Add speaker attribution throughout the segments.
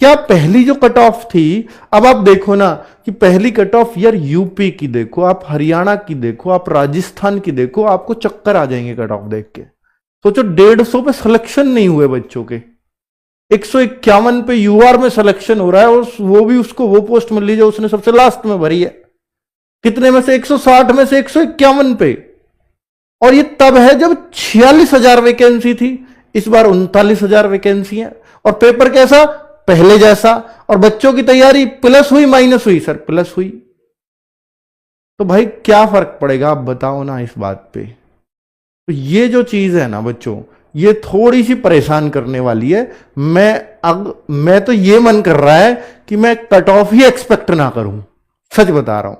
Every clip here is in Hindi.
Speaker 1: क्या पहली जो कट ऑफ थी, अब आप देखो ना कि पहली कट ऑफ यार यूपी की देखो, आप हरियाणा की देखो, आप राजस्थान की देखो, आपको चक्कर आ जाएंगे कट ऑफ देख के। सोचो 150 पे सिलेक्शन नहीं हुए बच्चों के, 151 पे यूआर में सिलेक्शन हो रहा है, और वो भी उसको वो पोस्ट मिल लीजिए उसने सबसे लास्ट में भरी है। कितने में से? 160 में से 151 पे। और ये तब है जब 46,000 वैकेंसी थी, इस बार 39,000 वैकेंसी है। और पेपर कैसा? पहले जैसा। और बच्चों की तैयारी प्लस हुई माइनस हुई? सर प्लस हुई। तो भाई क्या फर्क पड़ेगा आप बताओ ना इस बात पे। तो ये जो चीज है ना बच्चों, ये थोड़ी सी परेशान करने वाली है। मैं तो ये मन कर रहा है कि मैं कट ऑफ ही एक्सपेक्ट ना करूं, सच बता रहा हूं,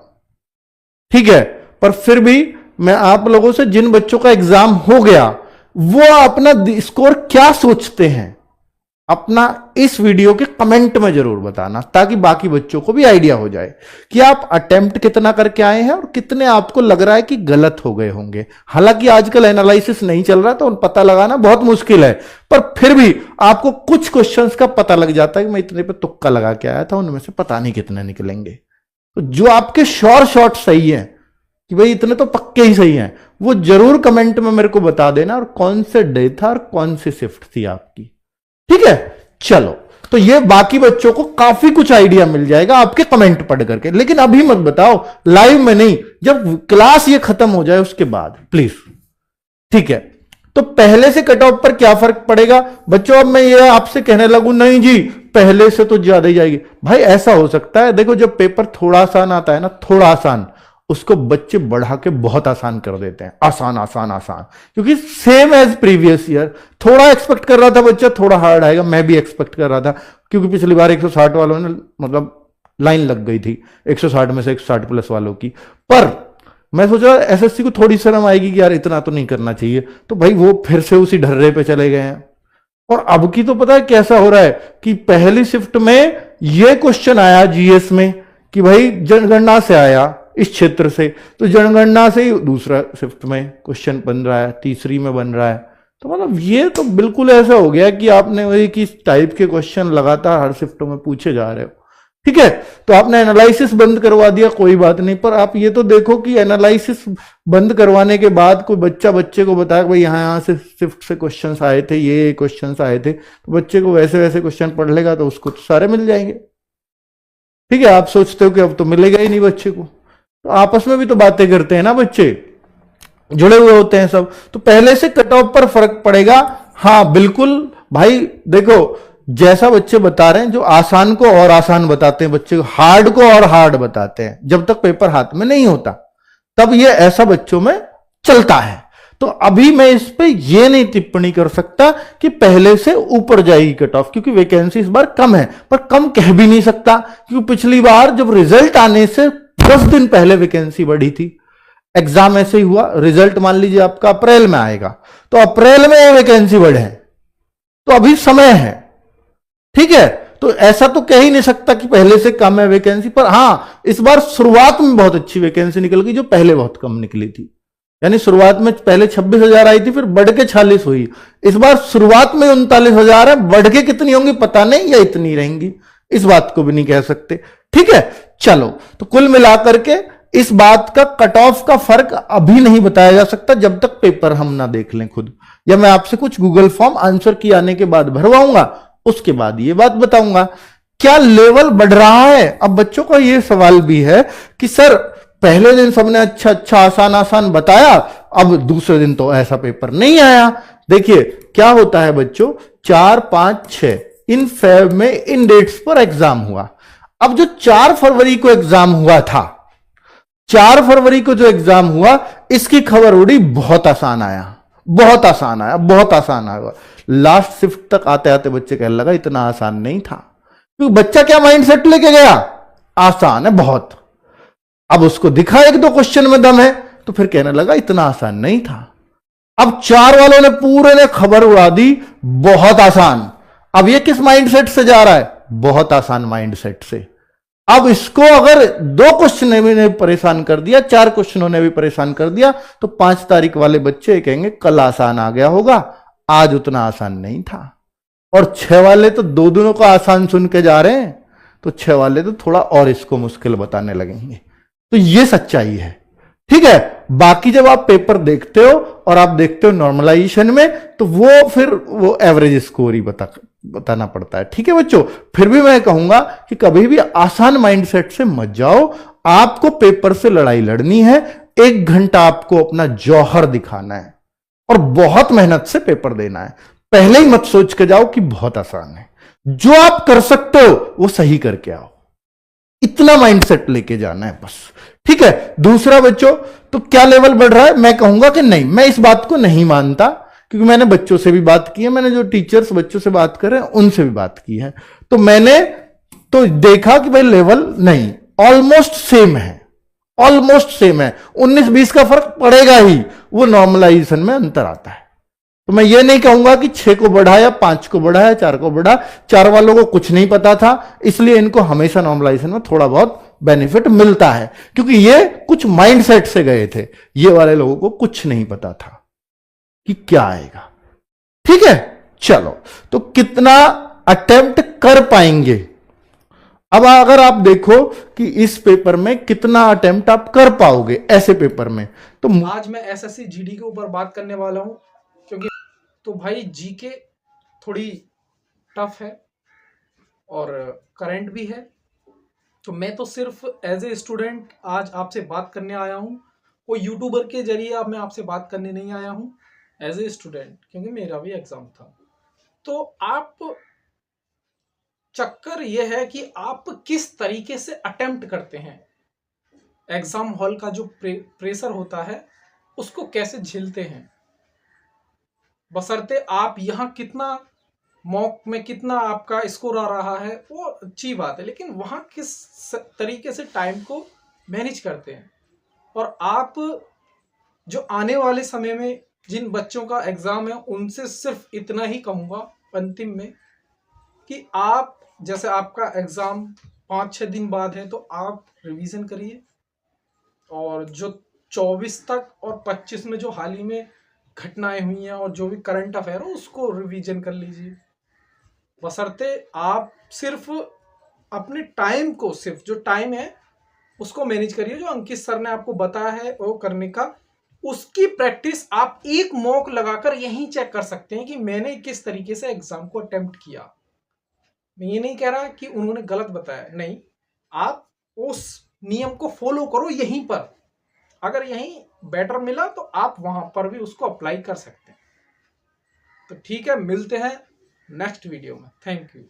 Speaker 1: ठीक है। पर फिर भी मैं आप लोगों से, जिन बच्चों का एग्जाम हो गया वो अपना स्कोर क्या सोचते हैं, अपना इस वीडियो के कमेंट में जरूर बताना, ताकि बाकी बच्चों को भी आइडिया हो जाए कि आप अटेम्प्ट कितना करके आए हैं और कितने आपको लग रहा है कि गलत हो गए होंगे। हालांकि आजकल एनालिसिस नहीं चल रहा तो पता लगाना बहुत मुश्किल है, पर फिर भी आपको कुछ क्वेश्चंस का पता लग जाता है कि मैं इतने पे तुक्का लगा के आया था, उनमें से पता नहीं कितने निकलेंगे। तो जो आपके श्योर शॉट सही है कि भाई इतने तो पक्के ही सही हैं, वो जरूर कमेंट में मेरे को बता देना, और कौन से डे था और कौन सी शिफ्ट थी आपकी, ठीक है। चलो, तो ये बाकी बच्चों को काफी कुछ आइडिया मिल जाएगा आपके कमेंट पढ़ करके। लेकिन अभी मत बताओ, लाइव में नहीं, जब क्लास ये खत्म हो जाए उसके बाद प्लीज, ठीक है। तो पहले से कट ऑफ पर क्या फर्क पड़ेगा बच्चों? अब मैं ये आपसे कहने लगूं नहीं जी पहले से तो ज्यादा ही जाएगी, भाई ऐसा हो सकता है। देखो जब पेपर थोड़ा आसान आता है ना, थोड़ा आसान, उसको बच्चे बढ़ा के बहुत आसान कर देते हैं, आसान आसान आसान, क्योंकि सेम एज प्रीवियस ईयर। थोड़ा एक्सपेक्ट कर रहा था बच्चा थोड़ा हार्ड आएगा, मैं भी एक्सपेक्ट कर रहा था, क्योंकि पिछली बार 160 वालों ने मतलब लाइन लग गई थी 160 में से 160 प्लस वालों की। पर मैं सोच रहा एसएससी को थोड़ी शर्म आएगी कि यार इतना तो नहीं करना चाहिए, तो भाई वो फिर से उसी ढर्रे पे चले गए हैं। और अब की तो पता है कैसा हो रहा है कि पहली शिफ्ट में ये क्वेश्चन आया जीएस में कि भाई जनगणना से आया इस क्षेत्र से, तो जनगणना से ही दूसरा शिफ्ट में क्वेश्चन बन रहा है, तीसरी में बन रहा है। तो मतलब ये तो बिल्कुल ऐसा हो गया कि आपने वही किस टाइप के क्वेश्चन लगातार हर शिफ्टों में पूछे जा रहे हो, ठीक है। तो आपने एनालिसिस बंद करवा दिया, कोई बात नहीं, पर आप ये तो देखो कि एनालिसिस बंद करवाने के बाद कोई बच्चे को बताया भाई यहाँ से शिफ्ट से क्वेश्चंस आए थे, ये क्वेश्चंस आए थे, तो बच्चे को वैसे वैसे क्वेश्चन पढ़ लेगा तो उसको तो सारे मिल जाएंगे, ठीक है। आप सोचते हो कि अब तो मिलेगा ही नहीं बच्चे को, तो आपस में भी तो बातें करते हैं ना बच्चे, जुड़े हुए होते हैं सब। तो पहले से कट ऑफ पर फर्क पड़ेगा, हाँ बिल्कुल भाई। देखो जैसा बच्चे बता रहे हैं, जो आसान को और आसान बताते हैं, बच्चे हार्ड को और हार्ड बताते हैं, जब तक पेपर हाथ में नहीं होता तब ये ऐसा बच्चों में चलता है। तो अभी मैं इस पे ये नहीं टिप्पणी कर सकता कि पहले से ऊपर जाएगी कट ऑफ, क्योंकि वैकेंसी इस बार कम है, पर कम कह भी नहीं सकता, क्योंकि पिछली बार जब रिजल्ट आने से 10 दिन पहले वैकेंसी बढ़ी थी। एग्जाम ऐसे ही हुआ, रिजल्ट मान लीजिए आपका अप्रैल में आएगा, तो अप्रैल में वैकेंसी बढ़े, तो अभी समय है, ठीक है। तो ऐसा तो कह ही नहीं सकता कि पहले से कम है वैकेंसी, पर हां इस बार शुरुआत में बहुत अच्छी वैकेंसी निकल गई, जो पहले बहुत कम निकली थी। यानी शुरुआत में पहले 26,000 आई थी, फिर बढ़ के 46 हुई। इस बार शुरुआत में 39,000 है, बढ़ के कितनी होंगी पता नहीं, या इतनी रहेंगी, इस बात को भी नहीं कह सकते, ठीक है। चलो, तो कुल मिलाकर के इस बात का कट ऑफ का फर्क अभी नहीं बताया जा सकता, जब तक पेपर हम ना देख लें खुद, या मैं आपसे कुछ गूगल फॉर्म आंसर की आने के बाद भरवाऊंगा, उसके बाद ये बात बताऊंगा। क्या लेवल बढ़ रहा है? अब बच्चों का ये सवाल भी है कि सर पहले दिन सबने अच्छा अच्छा आसान आसान बताया, अब दूसरे दिन तो ऐसा पेपर नहीं आया। देखिए क्या होता है बच्चों, 4, 5, 6 इन फेब में इन डेट्स पर एग्जाम हुआ। अब जो 4 फरवरी को एग्जाम हुआ था, 4 फरवरी को जो एग्जाम हुआ, इसकी खबर उड़ी बहुत आसान आया, बहुत आसान आया, बहुत आसान आया। लास्ट शिफ्ट तक आते आते बच्चे कहने लगा इतना आसान नहीं था, क्योंकि बच्चा क्या माइंडसेट लेके गया, आसान है बहुत। अब उसको दिखा 1-2 क्वेश्चन में दम है, तो फिर कहने लगा इतना आसान नहीं था। अब 4 वालों ने पूरे ने खबर उड़ा दी बहुत आसान। अब ये किस माइंडसेट से जा रहा है? बहुत आसान माइंडसेट से। अब इसको अगर 2 क्वेश्चन ने परेशान कर दिया, 4 क्वेश्चनों ने भी परेशान कर दिया, तो 5 तारीख वाले बच्चे कहेंगे कल आसान आ गया होगा, आज उतना आसान नहीं था। और 6 वाले तो दो दोनों को आसान सुन के जा रहे हैं, तो 6 वाले तो थोड़ा और इसको मुश्किल बताने लगेंगे। तो ये सच्चाई है, ठीक है। बाकी जब आप पेपर देखते हो और आप देखते हो नॉर्मलाइजेशन में, तो वो फिर वो एवरेज स्कोर ही बताना पड़ता है, ठीक है बच्चों। फिर भी मैं कहूंगा कि कभी भी आसान माइंडसेट से मत जाओ, आपको पेपर से लड़ाई लड़नी है। 1 घंटा आपको अपना जौहर दिखाना है और बहुत मेहनत से पेपर देना है। पहले ही मत सोच के जाओ कि बहुत आसान है। जो आप कर सकते हो वो सही करके आओ, इतना माइंडसेट लेके जाना है बस, ठीक है। दूसरा बच्चों, तो क्या लेवल बढ़ रहा है? मैं कहूंगा कि नहीं, मैं इस बात को नहीं मानता, क्योंकि मैंने बच्चों से भी बात की है, मैंने जो टीचर्स बच्चों से बात कर रहे हैं उनसे भी बात की है, तो मैंने तो देखा कि भाई लेवल नहीं, ऑलमोस्ट सेम है, ऑलमोस्ट सेम है। 19-20 का फर्क पड़ेगा ही, वो नॉर्मलाइजेशन में अंतर आता है। तो मैं ये नहीं कहूंगा कि 6 को बढ़ाया, 5 को बढ़ाया, 4 को बढ़ा। 4 वालों को कुछ नहीं पता था, इसलिए इनको हमेशा नॉर्मलाइजेशन में थोड़ा बहुत बेनिफिट मिलता है, क्योंकि ये कुछ माइंडसेट से गए थे। ये वाले लोगों को कुछ नहीं पता था कि क्या आएगा, ठीक है। चलो, तो कितना अटेम्प्ट कर पाएंगे? अब अगर आप देखो कि इस पेपर में कितना अटेम्प्ट आप कर पाओगे ऐसे पेपर में, तो
Speaker 2: आज मैं एसएससी जीडी के ऊपर बात करने वाला हूं, क्योंकि तो भाई जीके थोड़ी टफ है और करंट भी है। तो मैं तो सिर्फ एज ए स्टूडेंट आज आपसे बात करने आया हूं, कोई यूट्यूबर के जरिए अब मैं आपसे बात करने नहीं आया हूं, एज ए स्टूडेंट, क्योंकि मेरा भी एग्जाम था। तो आप चक्कर यह है कि आप किस तरीके से अटेम्प्ट करते हैं, एग्जाम हॉल का जो प्रेशर होता है उसको कैसे झेलते हैं। बशर्ते आप यहाँ कितना मॉक में कितना आपका स्कोर आ रहा है वो अच्छी बात है, लेकिन वहाँ किस तरीके से टाइम को मैनेज करते हैं। और आप जो आने वाले समय में जिन बच्चों का एग्ज़ाम है उनसे सिर्फ इतना ही कहूँगा अंतिम में कि आप जैसे आपका एग्ज़ाम 5-6 दिन बाद है, तो आप रिवीजन करिए, और जो 24 तक और 25 में जो हाल ही में घटनाएं हुई हैं और जो भी करंट अफेयर हो उसको रिवीजन कर लीजिए। बशर्ते आप सिर्फ अपने टाइम को, सिर्फ जो टाइम है उसको मैनेज करिए, जो अंकित सर ने आपको बताया है वो करने का। उसकी प्रैक्टिस आप एक मॉक लगाकर यहीं चेक कर सकते हैं कि मैंने किस तरीके से एग्जाम को अटेम्प्ट किया। मैं ये नहीं कह रहा कि उन्होंने गलत बताया, नहीं, आप उस नियम को फॉलो करो यहीं पर। अगर यहीं बेटर मिला तो आप वहां पर भी उसको अप्लाई कर सकते हैं। तो ठीक है, मिलते हैं नेक्स्ट वीडियो में। Thank you.